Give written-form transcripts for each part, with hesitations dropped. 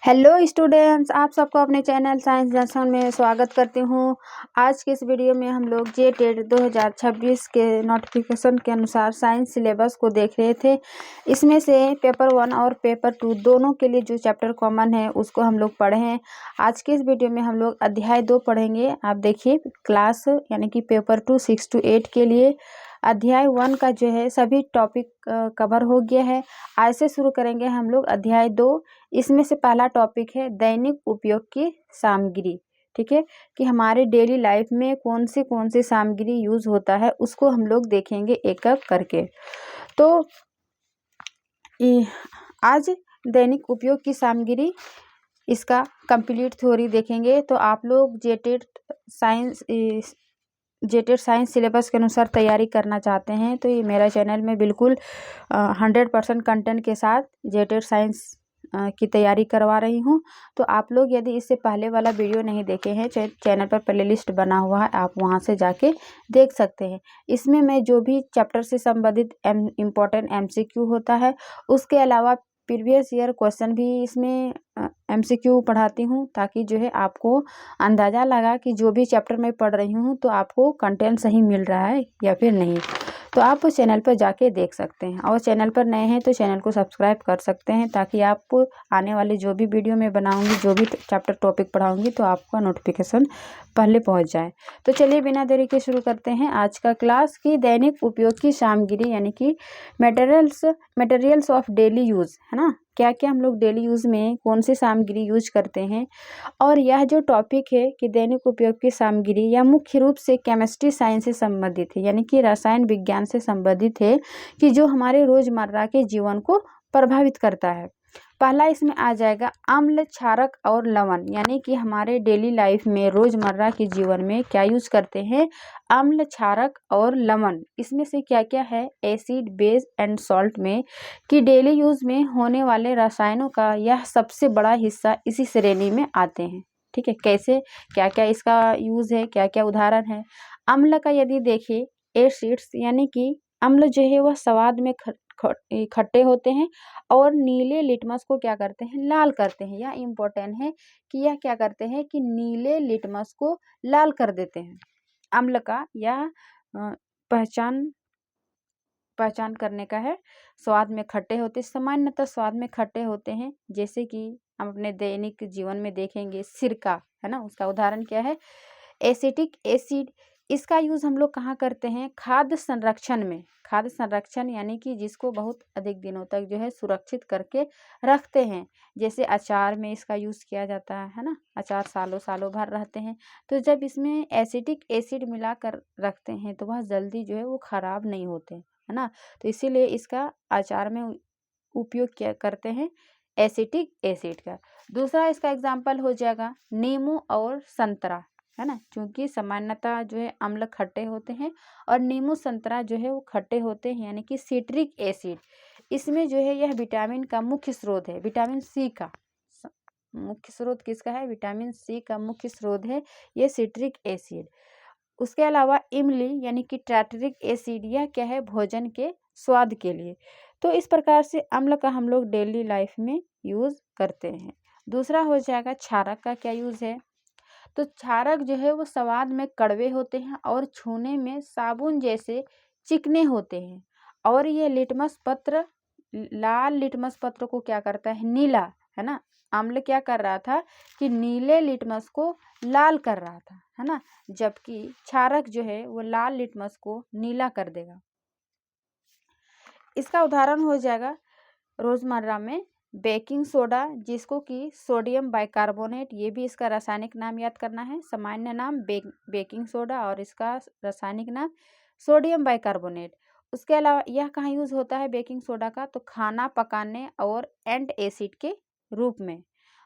Hello students, आप सबको अपने चैनल साइंस जंक्शन में स्वागत करती हूँ। आज के इस वीडियो में हम लोग जेटेट 2026 के नोटिफिकेशन के अनुसार साइंस सिलेबस को देख रहे थे। इसमें से पेपर 1 और पेपर 2 दोनों के लिए जो चैप्टर कॉमन है उसको हम लोग पढ़े हैं। आज के इस वीडियो में हम लोग अध्याय 2 पढ़ेंगे। आप देखिए, क्लास यानी कि पेपर 2 6 to 8 के लिए अध्याय 1 का जो है सभी टॉपिक कवर हो गया है। आज से शुरू करेंगे हम लोग अध्याय 2। इसमें से पहला टॉपिक है दैनिक उपयोग की सामग्री। ठीक है, कि हमारे डेली लाइफ में कौन सी सामग्री यूज होता है उसको हम लोग देखेंगे एक एक करके। तो आज दैनिक उपयोग की सामग्री, इसका कंप्लीट थ्योरी देखेंगे। तो आप लोग जेटेट साइंस सिलेबस के अनुसार तैयारी करना चाहते हैं तो ये मेरा चैनल में बिल्कुल 100% कंटेंट के साथ जेटेट साइंस की तैयारी करवा रही हूँ। तो आप लोग यदि इससे पहले वाला वीडियो नहीं देखे हैं, चैनल पर प्लेलिस्ट बना हुआ है, आप वहां से जाके देख सकते हैं। इसमें मैं जो भी चैप्टर से संबंधित इम्पोर्टेंट MCQ होता है, उसके अलावा प्रीवियस ईयर क्वेश्चन भी इसमें MCQ पढ़ाती हूँ, ताकि जो है आपको अंदाज़ा लगा कि जो भी चैप्टर मैं पढ़ रही हूँ तो आपको कंटेंट सही मिल रहा है या फिर नहीं। तो आप उस चैनल पर जाके देख सकते हैं, और चैनल पर नए हैं तो चैनल को सब्सक्राइब कर सकते हैं, ताकि आपको आने वाले जो भी वीडियो मैं बनाऊंगी, जो भी चैप्टर टॉपिक पढ़ाऊंगी, तो आपका नोटिफिकेशन पहले पहुंच जाए। तो चलिए बिना देरी के शुरू करते हैं आज का क्लास की दैनिक उपयोग की सामग्री यानी कि मटेरियल्स ऑफ डेली यूज़, है ना। क्या क्या हम लोग डेली यूज़ में कौन सी सामग्री यूज करते हैं। और यह जो टॉपिक है कि दैनिक उपयोग की सामग्री, यह मुख्य रूप से केमिस्ट्री साइंस से संबंधित है, यानी कि रसायन विज्ञान से संबंधित है, कि जो हमारे रोजमर्रा के जीवन को प्रभावित करता है। पहला इसमें आ जाएगा अम्ल, क्षारक और लवण, यानी कि हमारे डेली लाइफ में रोजमर्रा के जीवन में क्या यूज करते हैं, अम्ल, क्षारक और लवण। इसमें से क्या क्या है, एसिड, बेस एंड सॉल्ट में, कि डेली यूज में होने वाले रसायनों का यह सबसे बड़ा हिस्सा इसी श्रेणी में आते हैं। ठीक है, कैसे, क्या क्या इसका यूज है, क्या क्या उदाहरण है। अम्ल का यदि देखें, एसिड्स यानी कि अम्ल जो है वह स्वाद में खट्टे होते हैं और नीले लिटमस को क्या करते हैं, लाल करते हैं। यह इम्पोर्टेंट है कि यह क्या करते हैं कि नीले लिटमस को लाल कर देते हैं। अम्ल का यह पहचान करने का है। स्वाद में खट्टे होते, सामान्यतः स्वाद में खट्टे होते हैं, जैसे कि हम अपने दैनिक जीवन में देखेंगे सिरका, है ना, उसका उदाहरण क्या है, एसिटिक एसिड। इसका यूज हम लोग कहाँ करते हैं, खाद्य संरक्षण में। खाद्य संरक्षण यानी कि जिसको बहुत अधिक दिनों तक जो है सुरक्षित करके रखते हैं, जैसे अचार में इसका यूज किया जाता है ना, अचार सालों सालों भर रहते हैं। तो जब इसमें एसिटिक एसिड मिलाकर रखते हैं तो वह जल्दी जो है वो खराब नहीं होते, है ना। तो इसीलिए इसका अचार में उपयोग क्या करते हैं, एसिटिक एसिड का। दूसरा इसका एग्जाम्पल हो जाएगा नींबू और संतरा, है ना, क्योंकि सामान्यतः जो है अम्ल खट्टे होते हैं और नींबू संतरा जो है वो खट्टे होते हैं, यानी कि सिट्रिक एसिड। इसमें जो है यह विटामिन का मुख्य स्रोत है, विटामिन सी का मुख्य स्रोत किसका है, विटामिन सी का मुख्य स्रोत है ये सिट्रिक एसिड। उसके अलावा इमली यानी कि टार्टरिक एसिड, यह क्या है, भोजन के स्वाद के लिए। तो इस प्रकार से अम्ल का हम लोग डेली लाइफ में यूज करते हैं। दूसरा हो जाएगा क्षारक का क्या यूज है। तो क्षारक जो है वो स्वाद में कड़वे होते हैं और छूने में साबुन जैसे चिकने होते हैं, और ये लाल लिटमस पत्र को क्या करता है, नीला, है ना। अम्ल क्या कर रहा था कि नीले लिटमस को लाल कर रहा था, है ना, जबकि क्षारक जो है वो लाल लिटमस को नीला कर देगा। इसका उदाहरण हो जाएगा रोजमर्रा में बेकिंग सोडा, जिसको कि सोडियम बाइकार्बोनेट, ये भी इसका रासायनिक नाम याद करना है। सामान्य नाम बेकिंग सोडा और इसका रासायनिक नाम सोडियम बाइकार्बोनेट। उसके अलावा यह कहाँ यूज होता है बेकिंग सोडा का, तो खाना पकाने और एंट एसिड के रूप में।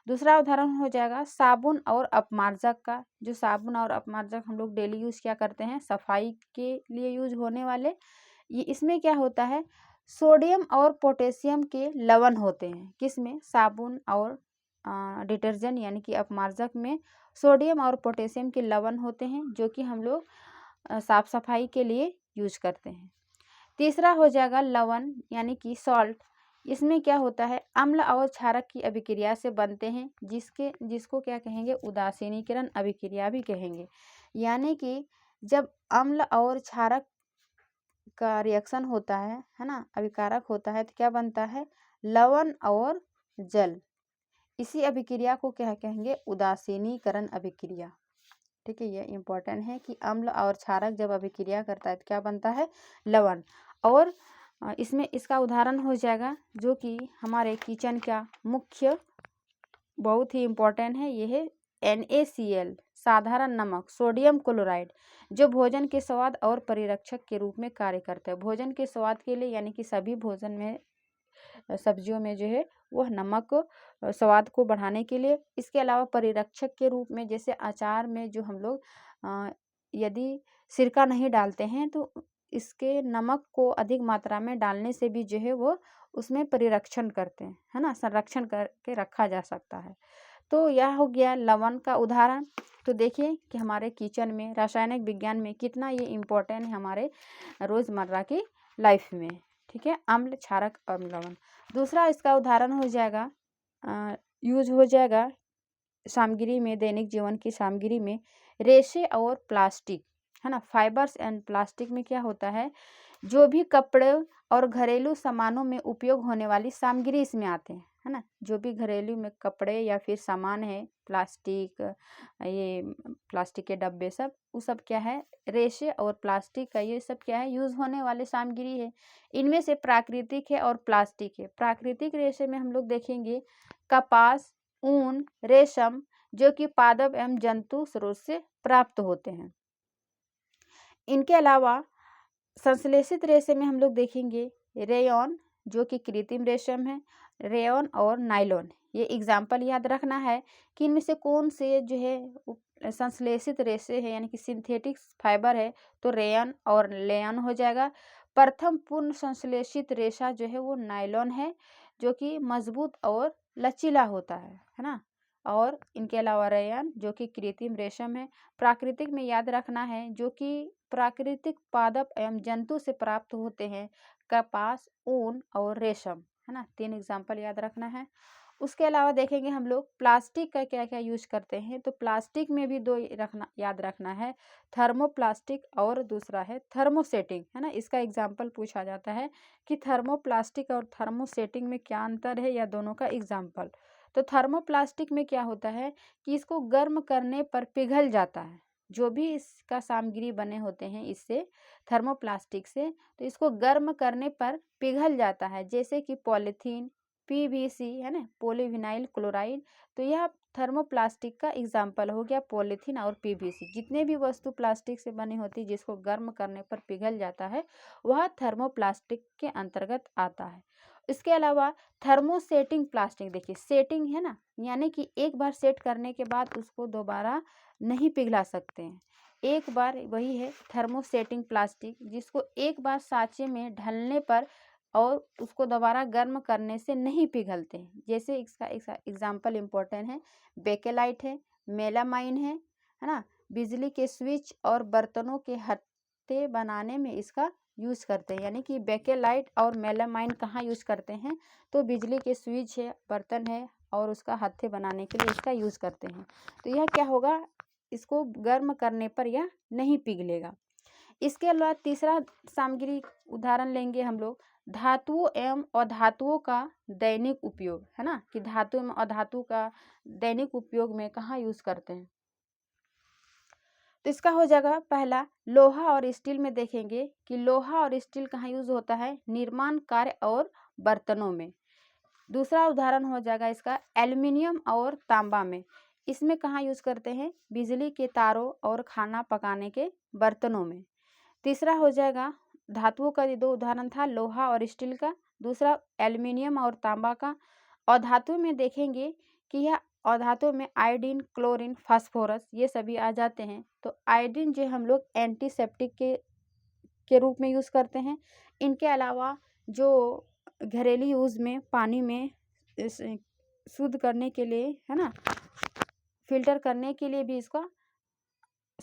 दूसरा उदाहरण हो जाएगा साबुन और अपमार्जक का। जो साबुन और अपमार्जक हम लोग डेली यूज क्या करते हैं, सफाई के लिए यूज होने वाले, ये इसमें क्या होता है, सोडियम और पोटेशियम के लवण होते हैं। किसमें, साबुन और डिटर्जेंट यानी कि अपमार्जक में सोडियम और पोटेशियम के लवण होते हैं, जो कि हम लोग साफ सफाई के लिए यूज करते हैं। तीसरा हो जाएगा लवण यानी कि सॉल्ट। इसमें क्या होता है, अम्ल और क्षारक की अभिक्रिया से बनते हैं, जिसको क्या कहेंगे, उदासीनीकरण अभिक्रिया भी कहेंगे। यानी कि जब अम्ल और क्षारक का रिएक्शन होता है ना, अभिकारक होता है, तो क्या बनता है, लवण और जल। इसी अभिक्रिया को क्या कहेंगे, उदासीनीकरण अभिक्रिया। ठीक है, ये इंपॉर्टेंट है कि अम्ल और क्षारक जब अभिक्रिया करता है तो क्या बनता है, लवण। और इसमें इसका उदाहरण हो जाएगा जो कि हमारे किचन का मुख्य बहुत ही इम्पोर्टेंट है, ये है NaCl, साधारण नमक, सोडियम क्लोराइड, जो भोजन के स्वाद और परिरक्षक के रूप में कार्य करता है। भोजन के स्वाद के लिए, यानी कि सभी भोजन में, सब्जियों में जो है वह नमक स्वाद को बढ़ाने के लिए, इसके अलावा परिरक्षक के रूप में, जैसे अचार में जो हम लोग यदि सिरका नहीं डालते हैं तो इसके नमक को अधिक मात्रा में डालने से भी जो है वो उसमें परिरक्षण करते हैं, है ना, संरक्षण करके रखा जा सकता है। तो यह हो गया लवण का उदाहरण। तो देखिए कि हमारे किचन में, रासायनिक विज्ञान में कितना ये इम्पोर्टेंट है हमारे रोज़मर्रा की लाइफ में। ठीक है, अम्ल, क्षारक और लवण। दूसरा इसका उदाहरण हो जाएगा, यूज हो जाएगा सामग्री में, दैनिक जीवन की सामग्री में, रेशे और प्लास्टिक, है ना, फाइबर्स एंड प्लास्टिक में क्या होता है, जो भी कपड़े और घरेलू सामानों में उपयोग होने वाली सामग्री इसमें आते हैं, है ना, जो भी घरेलू में कपड़े या फिर सामान है, प्लास्टिक, ये प्लास्टिक के डब्बे, सब वो सब क्या है, रेशे और प्लास्टिक का ये सब क्या है, यूज़ होने वाले सामग्री है। इनमें से प्राकृतिक है और प्लास्टिक है। प्राकृतिक रेशे में हम लोग देखेंगे कपास, ऊन, रेशम, जो कि पादप एवं जंतु स्रोत से प्राप्त होते हैं। इनके अलावा संश्लेषित रेशे में हम लोग देखेंगे रेयॉन, जो कि कृत्रिम रेशम है, रेयॉन और नायलॉन। ये एग्जाम्पल याद रखना है कि इनमें से कौन से जो है संश्लेषित रेशे है, यानी कि सिंथेटिक फाइबर है, तो रेयन और लेयन हो जाएगा। प्रथम पूर्ण संश्लेषित रेशा जो है वो नायलॉन है, जो कि मजबूत और लचीला होता है ना। और इनके अलावा रेयन, जो कि कृत्रिम रेशम है। प्राकृतिक में याद रखना है, जो कि प्राकृतिक पादप एवं जंतु से प्राप्त होते हैं, कपास, ऊन और रेशम, है ना, 3 एग्जाम्पल याद रखना है। उसके अलावा देखेंगे हम लोग प्लास्टिक का क्या क्या यूज करते हैं, तो प्लास्टिक में भी 2 याद रखना है, थर्मोप्लास्टिक और दूसरा है थर्मोसेटिंग, है ना। इसका एग्जाम्पल पूछा जाता है कि थर्मोप्लास्टिक और थर्मोसेटिंग में क्या अंतर है, या दोनों का एग्जाम्पल। तो थर्मोप्लास्टिक में क्या होता है कि इसको गर्म करने पर पिघल जाता है, जो भी इसका सामग्री बने होते हैं इससे, थर्मोप्लास्टिक से, तो इसको गर्म करने पर पिघल जाता है, जैसे कि पॉलीथीन, PVC, है ना, पॉलीविनाइल क्लोराइड। तो यह थर्मोप्लास्टिक का एग्जाम्पल हो गया, पॉलीथीन और PVC। जितने भी वस्तु प्लास्टिक से बनी होती है जिसको गर्म करने पर पिघल जाता है, वह थर्मोप्लास्टिक के अंतर्गत आता है। इसके अलावा थर्मोसेटिंग प्लास्टिक, देखिए सेटिंग है ना, यानी कि एक बार सेट करने के बाद उसको दोबारा नहीं पिघला सकते हैं, एक बार, वही है थर्मोसेटिंग प्लास्टिक, जिसको एक बार साँचे में ढलने पर और उसको दोबारा गर्म करने से नहीं पिघलते हैं। जैसे इसका एग्जाम्पल इम्पोर्टेंट है, बेकेलाइट है, मेलामाइन है ना, बिजली के स्विच और बर्तनों के हत्थे बनाने में इसका यूज करते हैं। यानी कि बेकेलाइट और मेलामाइन कहाँ यूज करते हैं, तो बिजली के स्विच है, बर्तन है, और उसका हत्थे बनाने के लिए इसका यूज करते हैं। तो यह क्या होगा, इसको गर्म करने पर यह नहीं पिघलेगा। इसके अलावा तीसरा सामग्री उदाहरण लेंगे हम लोग, धातुओं एवं अधातुओं का दैनिक उपयोग, है ना, कि धातु एवं अधातु का दैनिक उपयोग में कहाँ यूज करते हैं। तो इसका हो जाएगा पहला, लोहा और स्टील में देखेंगे कि लोहा और स्टील कहाँ यूज होता है, निर्माण कार्य और बर्तनों में। दूसरा उदाहरण हो जाएगा इसका, एल्युमिनियम और तांबा में। इसमें कहाँ यूज करते हैं, बिजली के तारों और खाना पकाने के बर्तनों में। तीसरा हो जाएगा, धातुओं का 2 उदाहरण था, लोहा और स्टील का, दूसरा एल्युमिनियम और तांबा का। और धातु में देखेंगे कि यह अधातु में आयोडीन, क्लोरीन, फास्फोरस, ये सभी आ जाते हैं। तो आयोडीन जो हम लोग एंटीसेप्टिक के रूप में यूज़ करते हैं। इनके अलावा जो घरेलू यूज़ में पानी में शुद्ध करने के लिए, है ना, फिल्टर करने के लिए भी इसका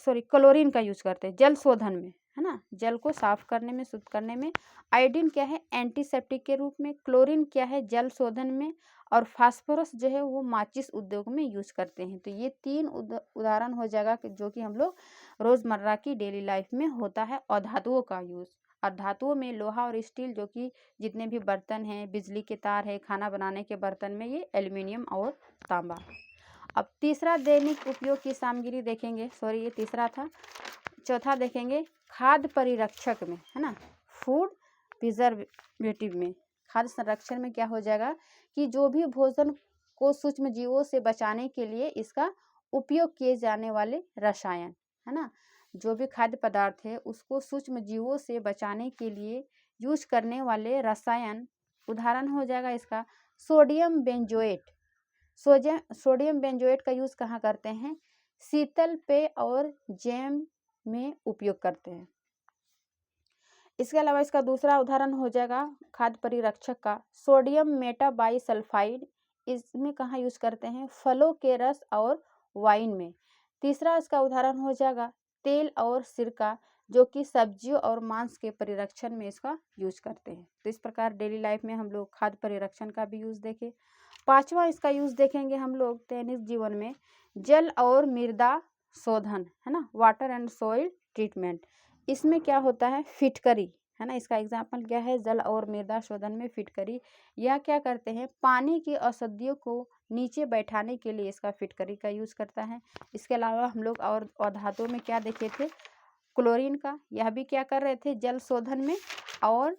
क्लोरीन का यूज़ करते हैं जल शोधन में, है ना, जल को साफ करने में, शुद्ध करने में। आयोडीन क्या है, एंटीसेप्टिक के रूप में। क्लोरीन क्या है, जल शोधन में। और फास्फोरस जो है वो माचिस उद्योग में यूज करते हैं। तो ये 3 उदाहरण हो जाएगा जो कि हम लोग रोजमर्रा की डेली लाइफ में होता है। और धातुओं का यूज, और धातुओं में लोहा और स्टील, जो कि जितने भी बर्तन हैं, बिजली के तार है, खाना बनाने के बर्तन में ये एल्युमिनियम और तांबा। अब तीसरा दैनिक उपयोग की सामग्री देखेंगे, सॉरी ये तीसरा था। चौथा देखेंगे खाद्य परिरक्षक में, है ना, फूड प्रिजर्वेटिव में। खाद्य संरक्षण में क्या हो जाएगा कि जो भी भोजन को सूक्ष्म जीवों से बचाने के लिए इसका उपयोग किए जाने वाले रसायन, है ना, जो भी खाद्य पदार्थ है उसको सूक्ष्म जीवों से बचाने के लिए यूज करने वाले रसायन। उदाहरण हो जाएगा इसका सोडियम बेंजोएट। सोडियम बेंजोएट का यूज कहाँ करते हैं, शीतल पेय और जैम में उपयोग करते हैं। इसके अलावा इसका दूसरा उदाहरण हो जाएगा खाद्य परिरक्षक का सोडियम मेटाबाइसल्फाइड। इसमें कहाँ यूज करते हैं, फलों के रस और वाइन में। तीसरा इसका उदाहरण हो जाएगा तेल और सिरका, जो कि सब्जियों और मांस के परिरक्षण में इसका यूज करते हैं। तो इस प्रकार डेली लाइफ में हम लोग खाद्य परिरक्षण का भी यूज देखें। पांचवा इसका यूज देखेंगे हम लोग दैनिक जीवन में जल और मृदा शोधन, है ना, वाटर एंड सॉइल ट्रीटमेंट। इसमें क्या होता है, फिटकरी, है ना, इसका एग्जाम्पल क्या है, जल और मृदा शोधन में फिटकरी। या क्या करते हैं, पानी की अशुद्धियों को नीचे बैठाने के लिए इसका फिटकरी का यूज करता है। इसके अलावा हम लोग और धातुओं में क्या देखे थे, क्लोरीन का, यह भी क्या कर रहे थे, जल शोधन में। और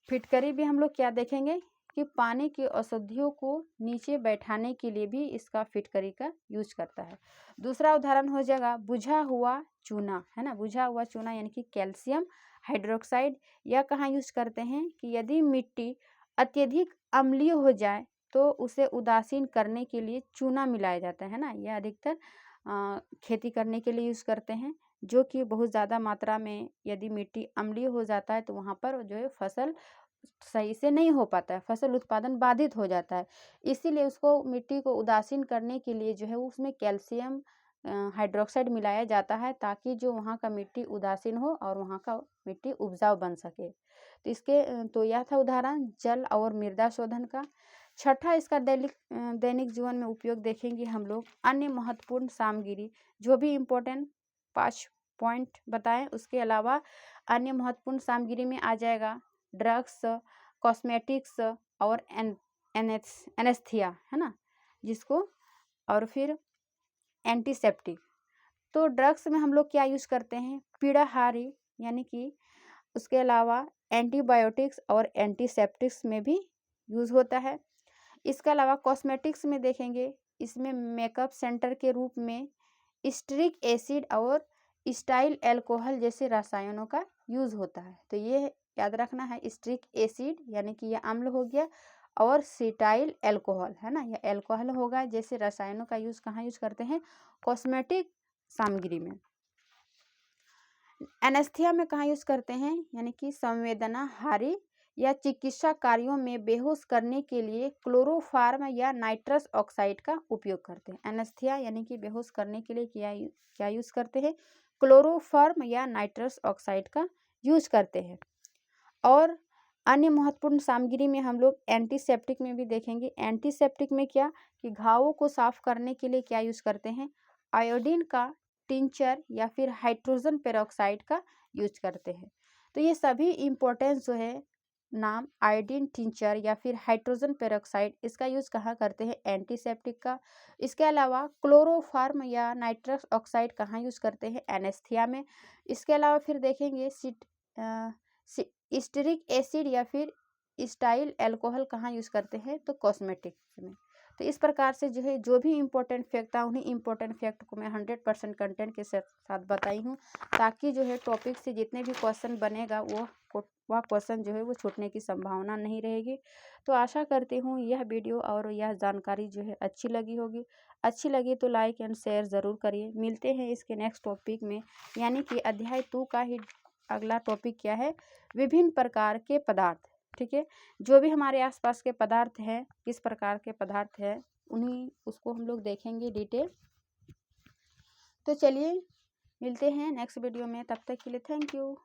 फिटकरी भी हम लोग क्या देखेंगे कि पानी की अशुद्धियों को नीचे बैठाने के लिए भी इसका फिटकरी का यूज करता है। दूसरा उदाहरण हो जाएगा बुझा हुआ चूना, है ना, बुझा हुआ चूना यानी कि कैल्शियम हाइड्रोक्साइड। यह कहाँ यूज करते हैं कि यदि मिट्टी अत्यधिक अम्लीय हो जाए तो उसे उदासीन करने के लिए चूना मिलाया जाता है ना। यह अधिकतर खेती करने के लिए यूज करते हैं, जो कि बहुत ज़्यादा मात्रा में यदि मिट्टी अम्लीय हो जाता है तो वहाँ पर जो है फसल सही से नहीं हो पाता है, फसल उत्पादन बाधित हो जाता है। इसीलिए उसको मिट्टी को उदासीन करने के लिए जो है उसमें कैल्शियम हाइड्रोक्साइड मिलाया जाता है, ताकि जो वहाँ का मिट्टी उदासीन हो और वहाँ का मिट्टी उपजाऊ बन सके। तो यह था उदाहरण जल और मृदा शोधन का। छठा इसका दैनिक जीवन में उपयोग देखेंगे हम लोग अन्य महत्वपूर्ण सामग्री, जो भी इम्पोर्टेंट 5 पॉइंट बताएं। उसके अलावा अन्य महत्वपूर्ण सामग्री में आ जाएगा ड्रग्स, कॉस्मेटिक्स और एनेस्थीसिया, है ना, जिसको, और फिर एंटीसेप्टिक। तो ड्रग्स में हम लोग क्या यूज करते हैं, पीड़ाहारी यानी कि, उसके अलावा एंटीबायोटिक्स और एंटीसेप्टिक्स में भी यूज होता है। इसके अलावा कॉस्मेटिक्स में देखेंगे, इसमें मेकअप सेंटर के रूप में स्टिरिक एसिड और स्टाइल एल्कोहल जैसे रसायनों का यूज होता है। तो ये याद रखना है, स्टिरिक एसिड यानी कि यह अम्ल हो गया, और सीटाइल एल्कोहल, है ना, यह एल्कोहल होगा। जैसे रसायनों का यूज कहाँ यूज करते हैं, कॉस्मेटिक सामग्री में। एनेस्थीसिया में कहाँ यूज करते हैं, यानी कि संवेदनाहारी या चिकित्सा कार्यों में बेहोश करने के लिए क्लोरोफार्म या नाइट्रस ऑक्साइड का उपयोग करते हैं। एनेस्थीसिया यानी कि बेहोश करने के लिए क्या यूज करते हैं, क्लोरोफार्म या नाइट्रस ऑक्साइड का यूज करते हैं। और अन्य महत्वपूर्ण सामग्री में हम लोग एंटीसेप्टिक में भी देखेंगे। एंटीसेप्टिक में क्या कि घावों को साफ करने के लिए क्या यूज करते हैं, आयोडीन का टिंचर या फिर हाइड्रोजन पेरोक्साइड का यूज करते हैं। तो ये सभी इम्पोर्टेंस जो है नाम, आयोडीन टिंचर या फिर हाइड्रोजन पेरोक्साइड, इसका यूज कहाँ करते हैं, एंटीसेप्टिक का। इसके अलावा क्लोरोफार्म या नाइट्रस ऑक्साइड कहाँ यूज करते हैं, एनेस्थीसिया में। इसके अलावा फिर देखेंगे स्टिरिक एसिड या फिर स्टाइल एल्कोहल कहाँ यूज करते हैं, तो कॉस्मेटिक्स में। तो इस प्रकार से जो है जो भी इम्पोर्टेंट फैक्ट था उन्हीं इम्पोर्टेंट फैक्ट को मैं 100% कंटेंट के साथ बताई हूँ, ताकि जो है टॉपिक से जितने भी क्वेश्चन बनेगा वह क्वेश्चन जो है वो छूटने की संभावना नहीं रहेगी। तो आशा करती हूँ यह वीडियो और यह जानकारी जो है अच्छी लगी होगी। अच्छी लगी तो लाइक एंड शेयर ज़रूर करिए। मिलते हैं इसके नेक्स्ट टॉपिक में, यानी कि अध्याय 2 का ही अगला टॉपिक क्या है, विभिन्न प्रकार के पदार्थ। ठीक है, जो भी हमारे आसपास के पदार्थ हैं, किस प्रकार के पदार्थ हैं, उसको हम लोग देखेंगे डिटेल। तो चलिए मिलते हैं नेक्स्ट वीडियो में, तब तक के लिए थैंक यू।